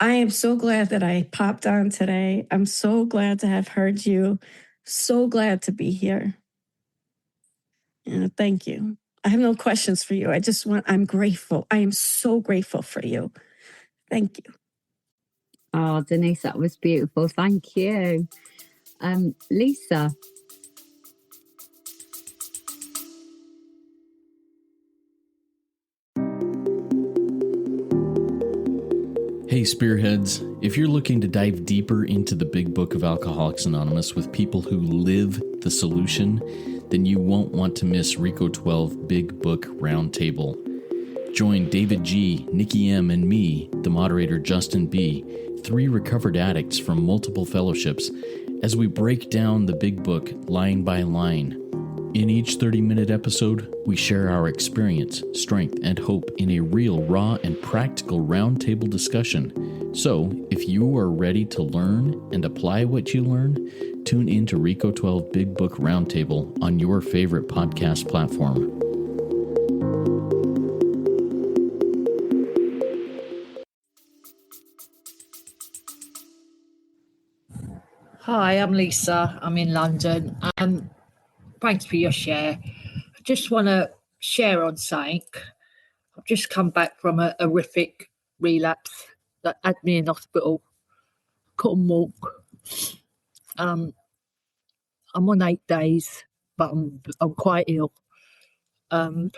I am so glad that I popped on today. I'm so glad to have heard you. So glad to be here. You know, thank you. I have no questions for you. I'm grateful. I am so grateful for you. Thank you. Oh, Denise, that was beautiful. Thank you. Lisa. Hey, Spearheads, if you're looking to dive deeper into the big book of Alcoholics Anonymous with people who live the solution, then you won't want to miss Rico 12 Big Book Roundtable. Join David G., Nikki M., and me, the moderator Justin B., 3 recovered addicts from multiple fellowships, as we break down the big book line by line. In each 30-minute episode, we share our experience, strength, and hope in a real, raw, and practical roundtable discussion. So, if you are ready to learn and apply what you learn, tune in to Rico 12 Big Book Roundtable on your favorite podcast platform. Hi, I'm Lisa. I'm in London. Thanks for your share. I just want to share on something. I've just come back from a horrific relapse that had me in hospital. Couldn't walk. I'm on 8 days, but I'm quite ill. And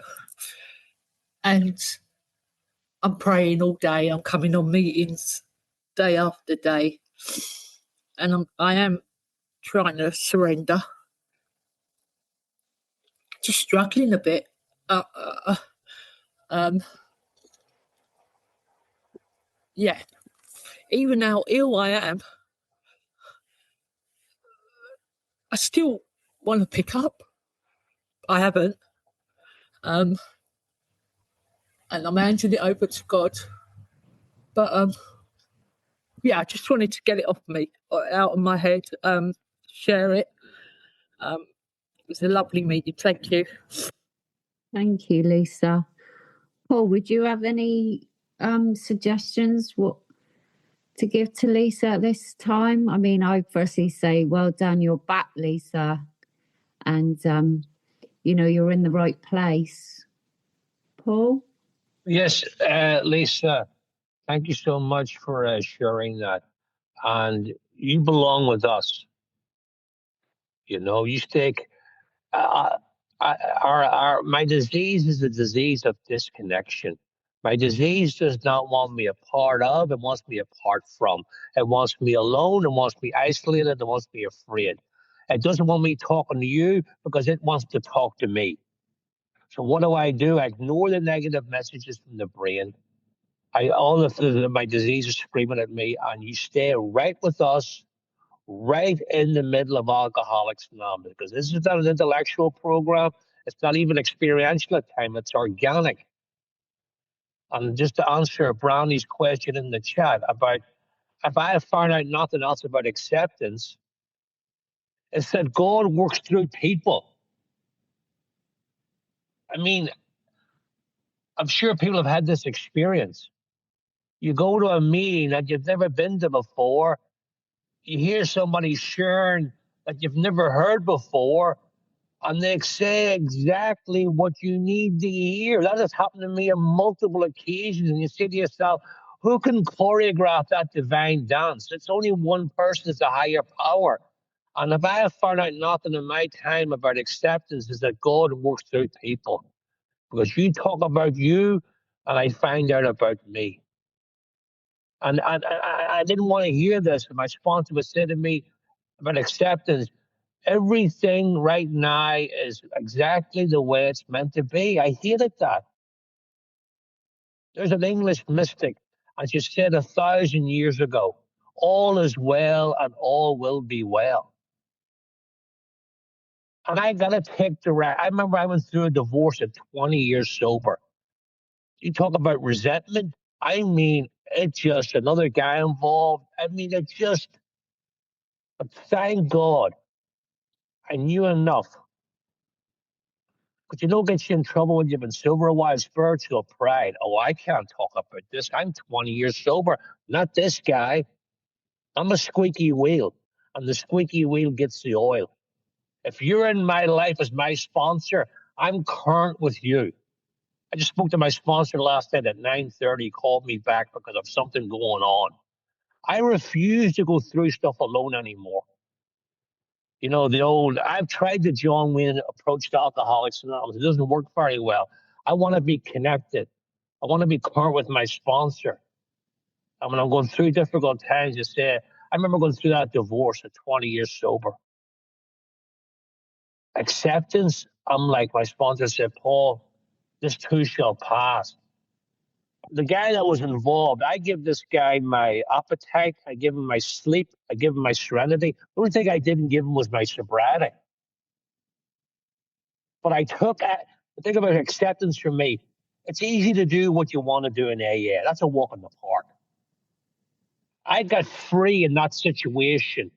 I'm praying all day. I'm coming on meetings day after day. And I am trying to surrender. Just struggling a bit. Yeah. Even how ill I am, I still want to pick up. I haven't. And I'm handing it over to God. But yeah, I just wanted to get it off me, out of my head, share it. It was a lovely meeting. Thank you. Thank you, Lisa. Paul, would you have any suggestions what to give to Lisa at this time? I mean, I firstly say, well done, you're back, Lisa. And, you're in the right place. Paul? Yes, Lisa, thank you so much for sharing that. And you belong with us. You take my disease is a disease of disconnection. My disease does not want me a part of, it wants me apart from. It wants me alone, it wants me isolated, it wants me afraid. It doesn't want me talking to you because it wants to talk to me. So what do? I ignore the negative messages from the brain. All of my disease is screaming at me, and you stay right with us, right in the middle of Alcoholics Anonymous, because this is not an intellectual program. It's not even experiential at time. It's organic. And just to answer Brownie's question in the chat about if I have found out nothing else about acceptance, it's that God works through people. I mean, I'm sure people have had this experience. You go to a meeting that you've never been to before, you hear somebody sharing that you've never heard before, and they say exactly what you need to hear. That has happened to me on multiple occasions. And you say to yourself, who can choreograph that divine dance? It's only one person, it's a higher power. And if I have found out nothing in my time about acceptance, is that God works through people. Because you talk about you, and I find out about me. And I didn't want to hear this. My sponsor was saying to me about acceptance, everything right now is exactly the way it's meant to be. I hated that. There's an English mystic, and she said 1,000 years ago, all is well and all will be well. And I got to take the right. I remember I went through a divorce at 20 years sober. You talk about resentment. I mean, it's just another guy involved. I mean, it's just, but thank God I knew enough. But you don't get you in trouble when you've been sober a while. Spiritual pride. Oh, I can't talk about this. I'm 20 years sober. Not this guy. I'm a squeaky wheel, and the squeaky wheel gets the oil. If you're in my life as my sponsor, I'm current with you. I just spoke to my sponsor last night at 9:30. He called me back because of something going on. I refuse to go through stuff alone anymore. I've tried the John Wayne approach to Alcoholics Anonymous. It doesn't work very well. I want to be connected. I want to be current with my sponsor. And when I'm going through difficult times, I remember going through that divorce at 20 years sober. Acceptance, I'm like, my sponsor said, Paul, this too shall pass. The guy that was involved, I give this guy my appetite, I give him my sleep, I give him my serenity. The only thing I didn't give him was my sobriety. But the thing about acceptance for me, it's easy to do what you want to do in AA. That's a walk in the park. I got free in that situation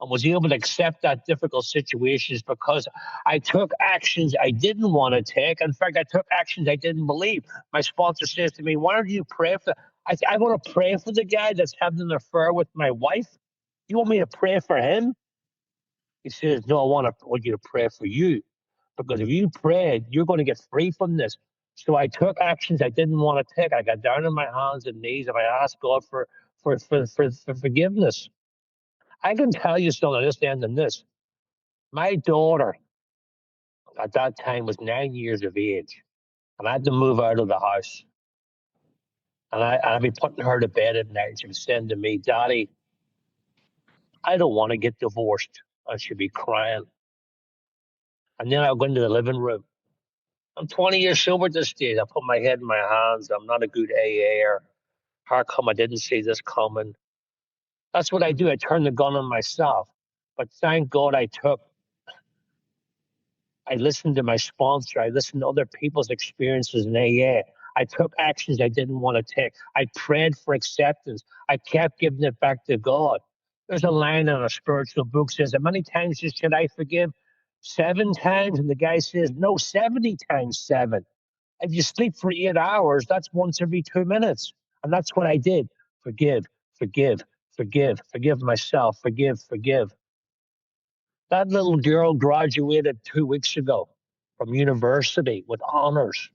and was able to accept that difficult situations because I took actions I didn't want to take. In fact, I took actions I didn't believe. My sponsor says to me, why don't you pray for? I want to pray for the guy that's having an affair with my wife. You want me to pray for him? He says, no, I want you to pray for you. Because if you pray, you're going to get free from this. So I took actions I didn't want to take. I got down on my hands and knees and I asked God for forgiveness. I can tell you something, just ending this. My daughter at that time was 9 years of age, and I had to move out of the house. And I'd be putting her to bed at night, and she was saying to me, Daddy, I don't want to get divorced. And she'd be crying. And then I'll go into the living room. I'm 20 years sober at this stage. I put my head in my hands. I'm not a good AA'er. How come I didn't see this coming? That's what I do. I turn the gun on myself. But thank God I listened to my sponsor. I listened to other people's experiences in AA. I took actions I didn't want to take. I prayed for acceptance. I kept giving it back to God. There's a line in a spiritual book that says, how many times should I forgive? 7 times. And the guy says, no, 70 times 7. If you sleep for 8 hours, that's once every 2 minutes. And that's what I did. Forgive, forgive, forgive, forgive myself, forgive. That little girl graduated 2 weeks ago from university with honors.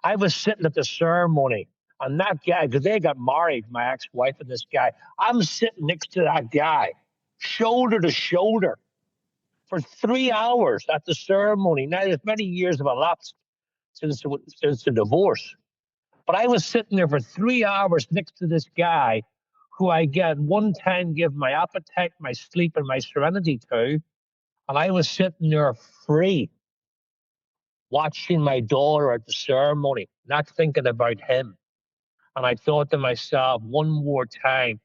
I was sitting at the ceremony, and that guy, because they got married, my ex-wife and this guy, I'm sitting next to that guy, shoulder to shoulder, for 3 hours at the ceremony. Now, there's many years have elapsed since the divorce. But I was sitting there for 3 hours next to this guy who I get one time give my appetite, my sleep, and my serenity to. And I was sitting there free, watching my daughter at the ceremony, not thinking about him. And I thought to myself one more time,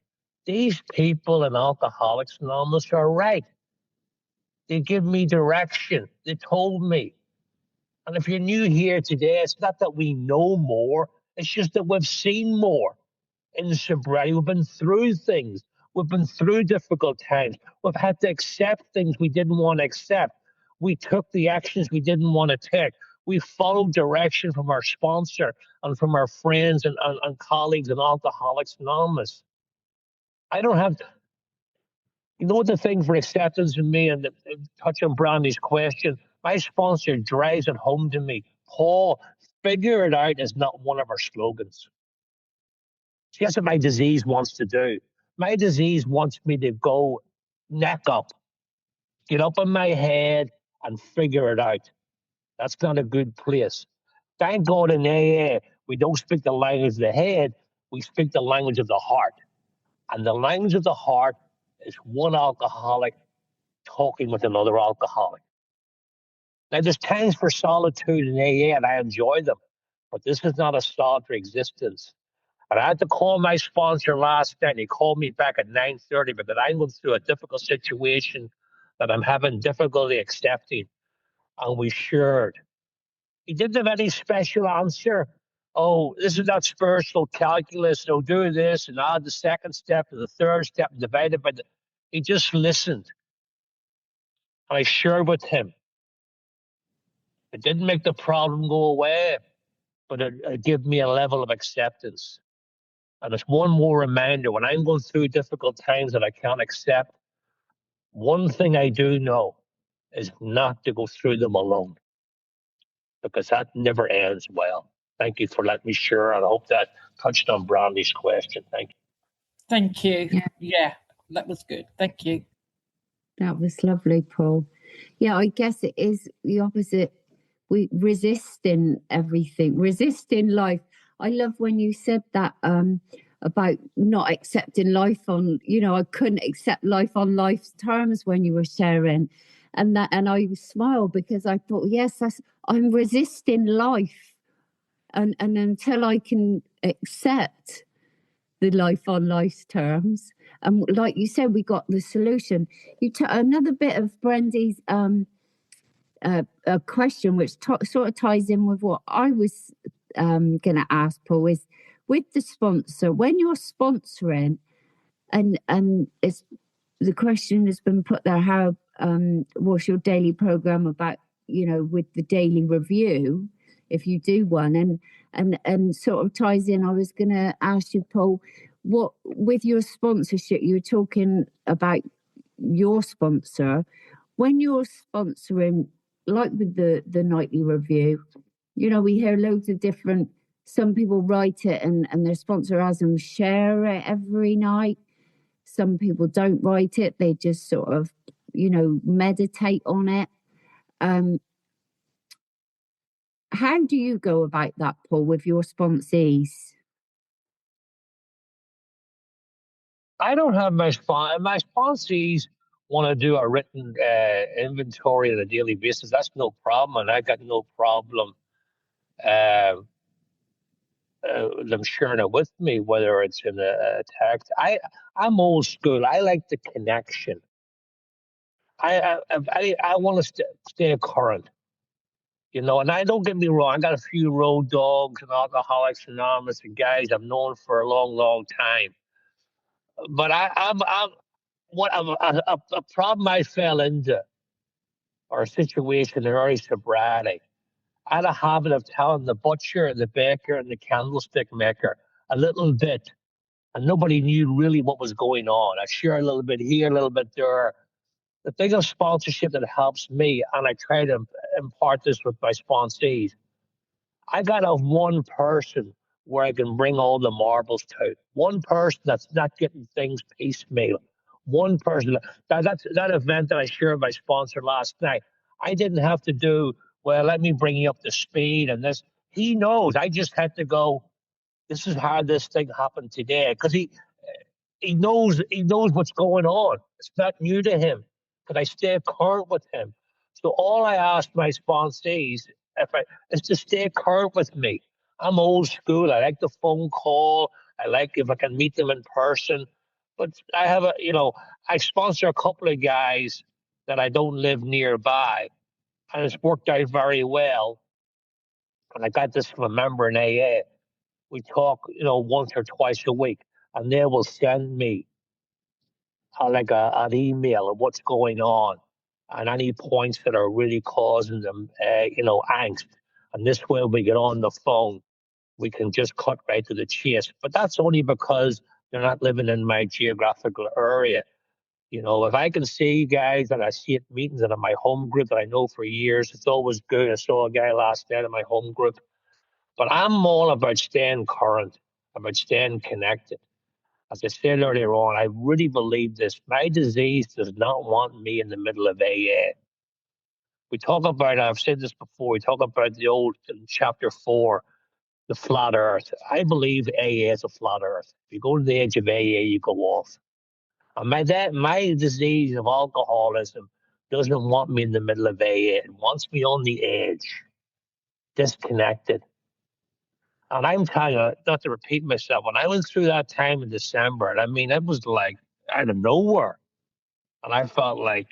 these people in Alcoholics Anonymous are right. They give me direction. They told me. And if you're new here today, it's not that we know more. It's just that we've seen more in sobriety. We've been through things. We've been through difficult times. We've had to accept things we didn't want to accept. We took the actions we didn't want to take. We followed direction from our sponsor and from our friends and colleagues in Alcoholics Anonymous. I don't have, you know what the thing for acceptance in me, and touch on Brandy's question, my sponsor drives it home to me. Paul, figure it out is not one of our slogans. See, that's what my disease wants to do. My disease wants me to go neck up, get up in my head and figure it out. That's not a good place. Thank God in AA, we don't speak the language of the head, we speak the language of the heart. And the language of the heart is one alcoholic talking with another alcoholic. Now, there's times for solitude in AA, and I enjoy them, but this is not a solitary existence. And I had to call my sponsor last night. He called me back at 9:30 because I'm going through a difficult situation that I'm having difficulty accepting. And we shared. He didn't have any special answer. Oh, this is not spiritual calculus. So do this and add the second step to the third step and divide it by the. He just listened. And I shared with him. It didn't make the problem go away, but it gave me a level of acceptance. And it's one more reminder, when I'm going through difficult times that I can't accept, one thing I do know is not to go through them alone, because that never ends well. Thank you for letting me share, and I hope that touched on Brandy's question. Thank you. Thank you. Yeah, that was good. Thank you. That was lovely, Paul. Yeah, I guess it is the opposite. We resisting everything, resisting life. I love when you said that about not accepting life on, I couldn't accept life on life's terms when you were sharing. And I smiled because I thought, yes, I'm resisting life. And until I can accept the life on life's terms, and like you said, we got the solution. You took another bit of Brendy's a question, which sort of ties in with what I was going to ask Paul, is with the sponsor, when you're sponsoring, and it's the question has been put there, how what's your daily program about, with the daily review, if you do one, and sort of ties in. I was going to ask you, Paul, what with your sponsorship, you were talking about your sponsor when you're sponsoring, like with the nightly review. We hear loads of different. Some people write it and their sponsor has them share it every night. Some people don't write it; they just sort of, meditate on it. How do you go about that, Paul, with your sponsees? I don't have my sponsees want to do a written inventory on a daily basis. That's no problem, and I got no problem them sharing it with me, whether it's in a text. I'm old school. I like the connection. I want to stay current, and I don't get me wrong. I got a few road dogs and Alcoholics Anonymous and guys I've known for a long, long time. But I'm what a problem I fell into, or a situation in early sobriety. I had a habit of telling the butcher, the baker, and the candlestick maker a little bit, and nobody knew really what was going on. I share a little bit here, a little bit there. The thing of sponsorship that helps me, and I try to impart this with my sponsees, I got to have one person where I can bring all the marbles to. One person that's not getting things piecemeal. One person. That event that I shared with my sponsor last night, I didn't have to do, well, let me bring you up to speed and this. He knows. I just had to go, this is how this thing happened today. Because he knows what's going on. It's not new to him. Could I stay current with him? So all I ask my sponsees is to stay current with me. I'm old school. I like the phone call. I like if I can meet them in person. But I have I sponsor a couple of guys that I don't live nearby, and it's worked out very well. And I got this from a member in AA. We talk, once or twice a week, and they will send me like an email of what's going on and any points that are really causing them, angst. And this way, we get on the phone, we can just cut right to the chase. But that's only because they're not living in my geographical area. If I can see guys that I see at meetings and in my home group that I know for years, it's always good. I saw a guy last night in my home group. But I'm all about staying current, about staying connected. As I said earlier on, I really believe this. My disease does not want me in the middle of AA. We talk about, I've said this before, we talk about the old chapter 4, the flat earth. I believe AA is a flat earth. If you go to the edge of AA, you go off. And my disease of alcoholism doesn't want me in the middle of AA. It wants me on the edge, disconnected. And I'm telling you, not to repeat myself, when I went through that time in December, and I mean, it was like out of nowhere. And I felt like,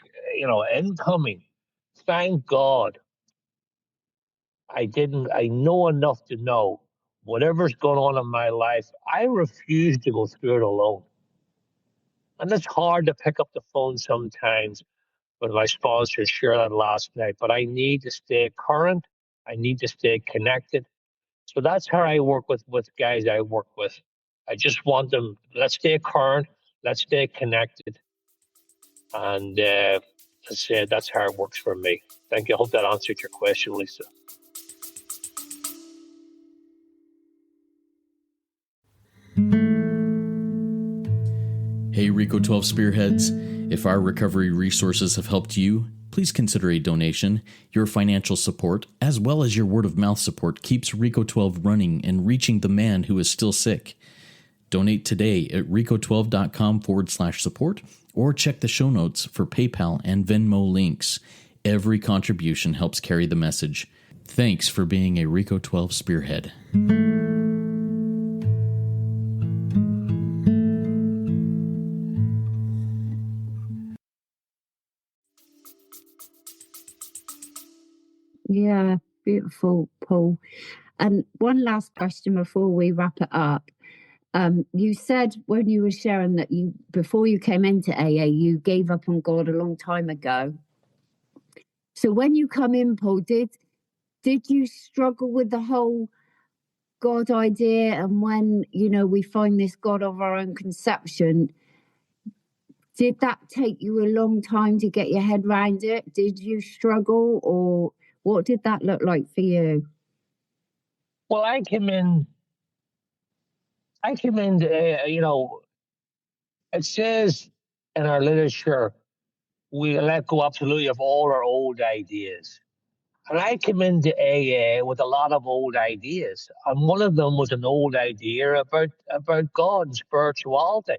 incoming. Thank God I know enough to know whatever's going on in my life, I refuse to go through it alone. And it's hard to pick up the phone sometimes with my sponsor, share that last night, but I need to stay current. I need to stay connected. So that's how I work with guys I work with. I just want them, let's stay current, let's stay connected. And that's how it works for me. Thank you. I hope that answered your question, Lisa. Hey, Rico 12 Spearheads. If our recovery resources have helped you, please consider a donation. Your financial support, as well as your word-of-mouth support, keeps Rico 12 running and reaching the man who is still sick. Donate today at rico12.com/support or check the show notes for PayPal and Venmo links. Every contribution helps carry the message. Thanks for being a Rico 12 spearhead. Yeah, beautiful, Paul. And one last question before we wrap it up. You said when you were sharing that before you came into AA, you gave up on God a long time ago. So when you come in, Paul, did you struggle with the whole God idea? And when, we find this God of our own conception, did that take you a long time to get your head around it? Did you struggle, or what did that look like for you? Well, I came in, it says in our literature, we let go absolutely of all our old ideas. And I came into AA with a lot of old ideas. And one of them was an old idea about God and spirituality.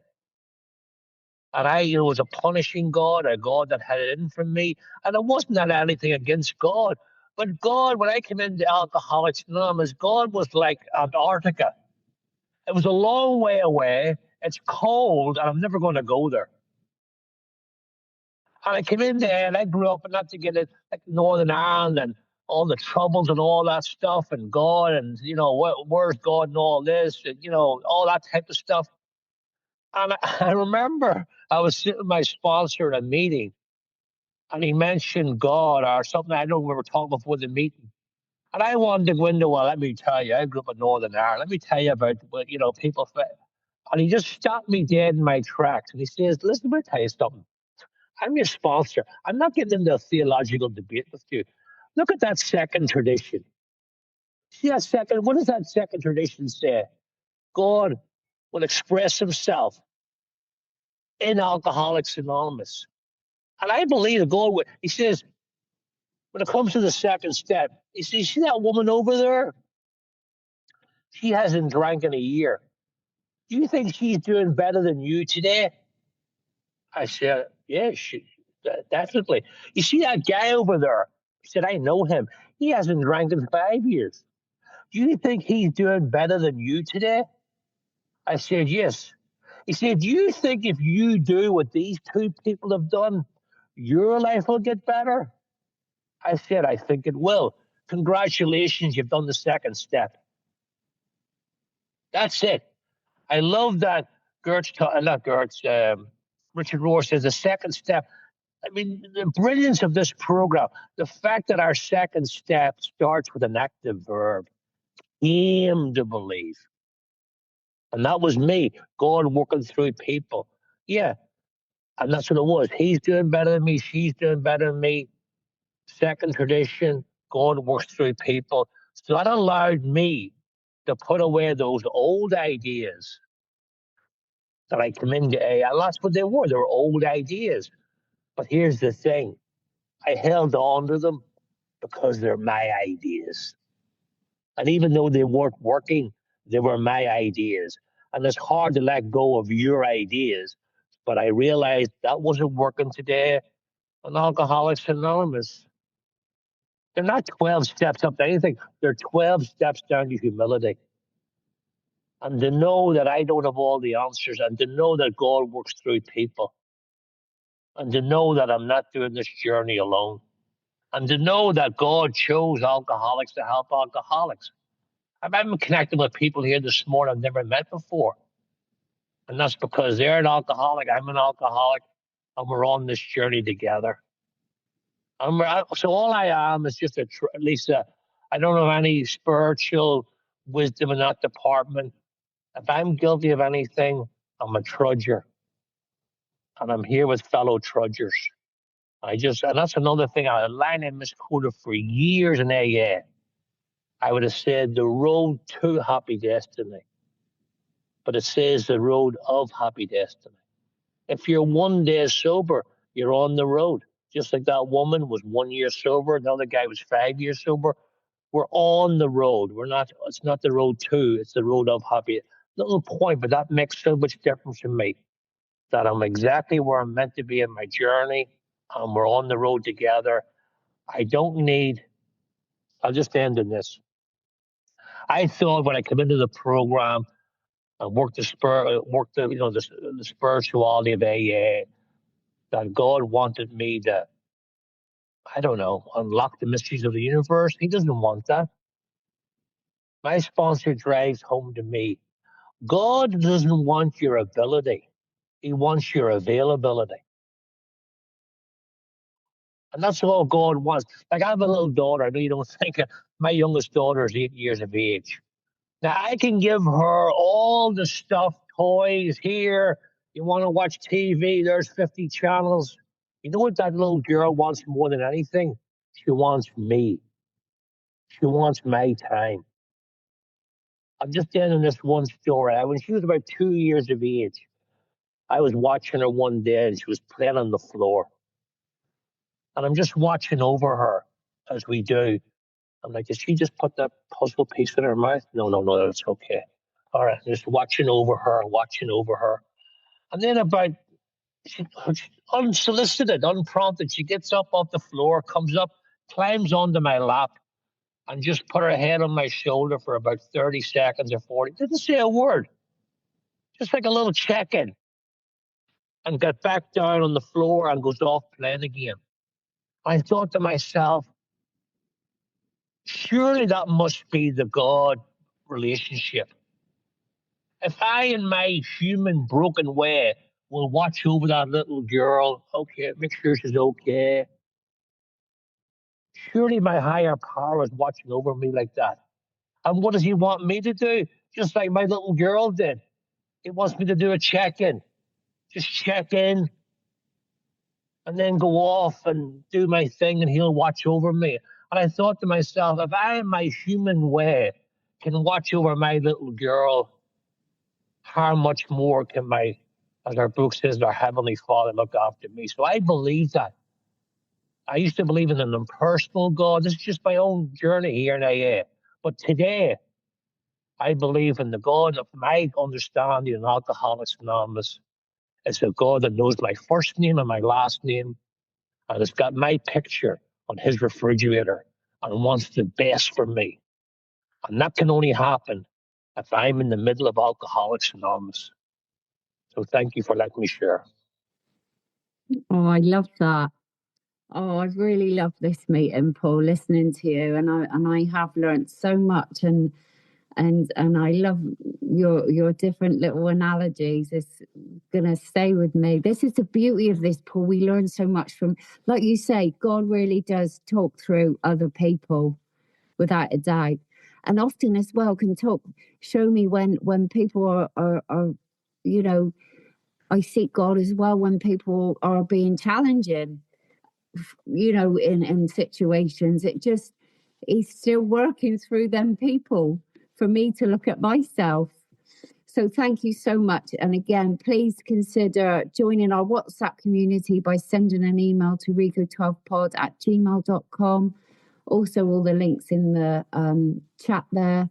And I was a punishing God, a God that had it in for me. And it wasn't that anything against God. But God, when I came into Alcoholics Anonymous, God was like Antarctica. It was a long way away. It's cold, and I'm never going to go there. And I came in there, and I grew up, and not to get it like Northern Ireland and all the troubles and all that stuff, and God, and where's God and all this, and all that type of stuff. And I remember I was sitting with my sponsor at a meeting, and he mentioned God or something. I don't remember talking before the meeting. And I wanted to go into, well, let me tell you, I grew up in Northern Ireland. Let me tell you about what, people. And he just stopped me dead in my tracks. And he says, listen, let me tell you something. I'm your sponsor. I'm not getting into a theological debate with you. Look at that second tradition. See that second? What does that second tradition say? God will express himself in Alcoholics Anonymous. And I believe that God would, he says, when it comes to the second step, he says, you see that woman over there? She hasn't drank in a year. Do you think she's doing better than you today? I said, yeah, definitely. You see that guy over there? He said, I know him. He hasn't drank in 5 years. Do you think he's doing better than you today? I said, yes. He said, do you think if you do what these two people have done, your life will get better? I said, I think it will. Congratulations, you've done the second step. That's it. I love that Richard Rohr says the second step. I mean, the brilliance of this program, the fact that our second step starts with an active verb, came to believe. And that was me, God working through people. Yeah, and that's what it was. He's doing better than me. She's doing better than me. Second tradition, God works through people. So that allowed me to put away those old ideas that I come into AA. And that's what they were. They were old ideas. But here's the thing. I held on to them because they're my ideas. And even though they weren't working, they were my ideas. And it's hard to let go of your ideas. But I realized that wasn't working today on Alcoholics Anonymous. They're not 12 steps up to anything. They're 12 steps down to humility. And to know that I don't have all the answers, and to know that God works through people, and to know that I'm not doing this journey alone, and to know that God chose alcoholics to help alcoholics. I'm connecting with people here this morning I've never met before. And that's because they're an alcoholic, I'm an alcoholic, and we're on this journey together. So all I am is just I don't have any spiritual wisdom in that department. If I'm guilty of anything, I'm a trudger. And I'm here with fellow trudgers. And that's another thing. I line and misquoted for years in AA. I would have said the road to happy destiny. But it says the road of happy destiny. If you're 1 day sober, you're on the road. Just like that woman was 1 year sober, the other guy was 5 years sober. We're on the road. It's not the road to, it's the road of happy. Little point, but that makes so much difference to me. That I'm exactly where I'm meant to be in my journey. We're on the road together. I'll just end in this. I thought when I come into the program and worked the spirituality of AA, that God wanted me to, I don't know, unlock the mysteries of the universe. He doesn't want that. My sponsor drives home to me. God doesn't want your ability. He wants your availability. And that's all God wants. Like, I have a little daughter. I know you don't think it. My youngest daughter is 8 years of age. Now, I can give her all the stuff, toys here. You want to watch TV, there's 50 channels. You know what that little girl wants more than anything? She wants me. She wants my time. I'm just ending this one story. When she was about 2 years of age, I was watching her one day and she was playing on the floor. And I'm just watching over her as we do. I'm like, did she just put that puzzle piece in her mouth? No, that's okay. All right, just watching over her. And then she unsolicited, unprompted, she gets up off the floor, comes up, climbs onto my lap, and just put her head on my shoulder for about 30 seconds or 40. Didn't say a word. Just like a little check-in. And got back down on the floor and goes off playing again. I thought to myself, surely that must be the God relationship. If I, in my human broken way, will watch over that little girl, okay, make sure she's okay. Surely my higher power is watching over me like that. And what does he want me to do? Just like my little girl did. He wants me to do a check-in. Just check in and then go off and do my thing and he'll watch over me. And I thought to myself, if I, in my human way, can watch over my little girl, how much more can as our book says, our Heavenly Father look after me? So I believe that. I used to believe in an impersonal God. This is just my own journey here in AA. But today, I believe in the God of my understanding in Alcoholics Anonymous. It's a God that knows my first name and my last name, and it's got my picture on his refrigerator and wants the best for me. And that can only happen if I'm in the middle of Alcoholics Anonymous. So thank you for letting me share. Oh, I love that. Oh, I've really loved this meeting, Paul, listening to you, and I have learned so much, and I love your different little analogies. It's gonna stay with me. This is the beauty of this, Paul. We learn so much from, like you say, God really does talk through other people, without a doubt, and often as well can show me when people are you know, I seek God as well when people are being challenging, you know, in situations. He's still working through them people for me to look at myself. So thank you so much. And again, please consider joining our WhatsApp community by sending an email to rico12pod@gmail.com. Also, all the links in the chat there.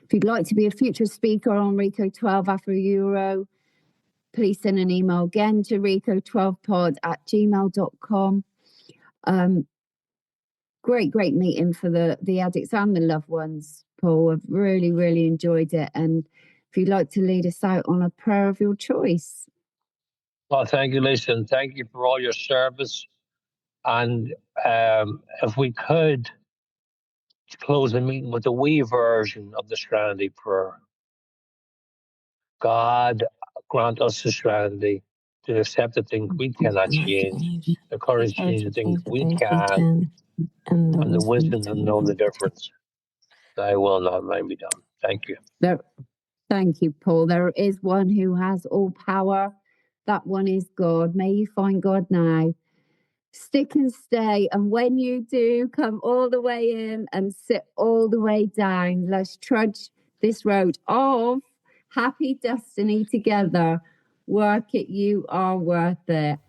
If you'd like to be a future speaker on Rico 12 Afro-Euro, please send an email again to rico12pod@gmail.com. Great meeting for the addicts and the loved ones, Paul. I've really enjoyed it. And if you'd like to lead us out on a prayer of your choice. Well, thank you, Lisa, and thank you for all your service. And if we could close the meeting with a wee version of the Serenity Prayer. God, grant us the serenity to accept the things we cannot change, the courage to change the things we can, and the wisdom to know the difference. Thy will not mine be done. Thank you. Thank you, Paul. There is one who has all power. That one is God. May you find God now. Stick and stay. And when you do, come all the way in and sit all the way down. Let's trudge this road of happy destiny together. Work it, you are worth it.